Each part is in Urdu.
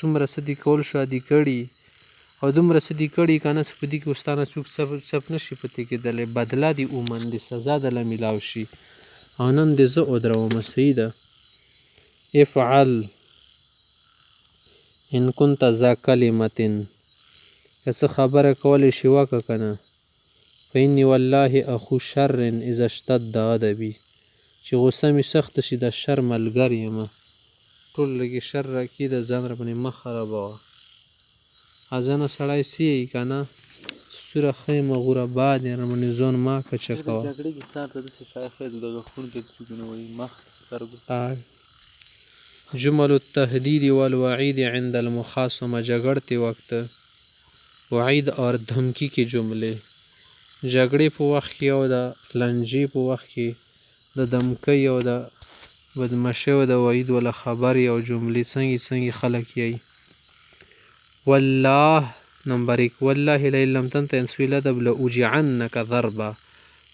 څومره څه دې کول شو دې کړي او دومره څه دې کړي که نه څه په دې کې اوس تا نه څوک چپ نه شي پاتې کېدلی. بدله دې ومندې، سزا دله میلاو شي او نن دې زه ودرومه. صحیح ده. افعل ان كنت ذا کلمة، که څه خبره کولی شي وکړه که نه. فإني والله أخو شر إذا اشتد غضبي، چې غصه مې سخته شي د شر ملګری یم. ټول لږې شر راکړي د ځان را باندې مه خرابوه. ځنه سړی څه یې که نه سوره ښه یم غوره باد یې را باندې ځان مه کچه کوه. جمل التهدید والوعید عند المخاصمه، جګړې وخت وعید اور دھمکی کی جملې. جګړې په وخت کې او د لانجې په وخت کې د دمکۍ او د بدمعشۍ او د وعید ولا خبرې او جملې څنګه خلک یې. والله نمبر 1، والله لئن لم تنته انسوی الادب لأوجعنک ضربا،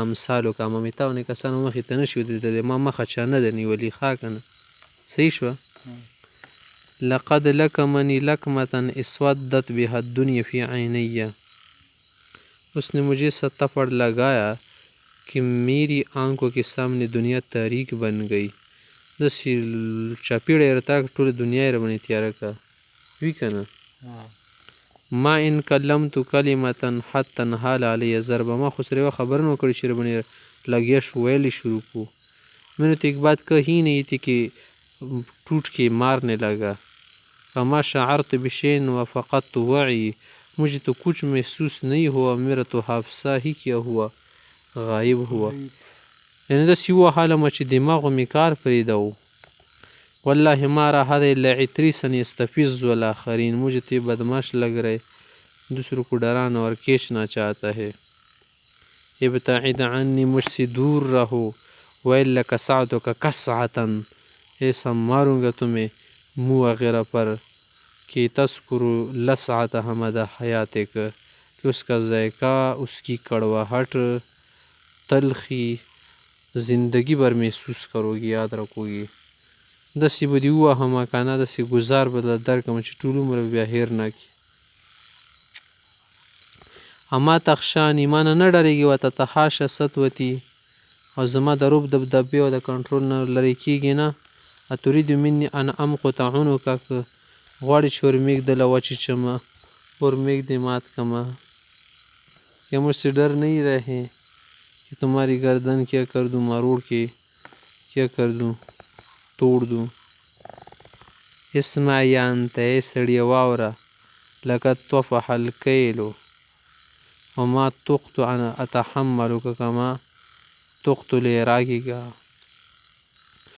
امثالک امامي، تا ونه کسانو مخې ته نه شي ودرېدلی، ما مخه چا نه ده نیولې. ښه که نه صحیح شوه. لقد لکمنی لکمة اسودت بها الدنیا فی عینی، اس نے مجھے سا تپڑ لگایا کہ میری آنکھوں کے سامنے دنیا تاریک بن گئی. داسې چاپېړه یې راته ټوله دنیا یې راباندې تیاره کړه. وي که نه. ما ان کلمت کلمة حتی انحال علی ضربه، ما خو سره یوه خبره نه وکړې چې راباندې لګیا شو ویلې شروع کړو. میں نے تو ایک بات کہی نہیں تھی کہ ٹوٹ کے مارنے لگا. فما شعرت بشین و فقدت وعی، مجھے تو کچھ محسوس نہیں ہوا، میرا تو حافظہ ہی کیا ہوا غائب ہوا. یعنی داسې ووهلمه چې دماغو مې کار پرېږده و. والله ما را هذا الا عتریسا یستفز الآخرین، مجھے تو یہ بدمعاش لگ رہے دوسروں کو ڈرانا اور کھینچنا چاہتا ہے. ابتعد عنی، مجھ سے دور رہو. وإلا کسعتک کسعة، ایسا ماروں گا تمہیں منہ وغیرہ پر کہ تذکر لسعت حمد حیاتک، کہ اس کا ذائقہ، اس کی کڑواہٹ، تلخی زندگی بھر محسوس کرو گی، یاد رکھو گی. داسې به دې ووهمه که نه، داسې ګزار به درله درکړم چې ټول عمر به بیا هېر نه کړي. اما تخشانی، ما نه ډارېږي. وتتحاشا سطوتي، او زما د روب دبدبې او د کنټرول نه لرې کېږي نه. اتريد مني ان امقطع عنقك، غواړي چې ورمېږدله وچیچمه، ورمېږدې مات کمه. کہ مجھ سے ڈر نہیں رہے کہ تمہاری گردن کیا کر دوں مروڑ کے، کیا کر دوں توڑ دوں. اسمع یا انت، اے سړیه واوره. لقد طفح الکیل وما تخت انا اتحملک کما تخت لعراقک،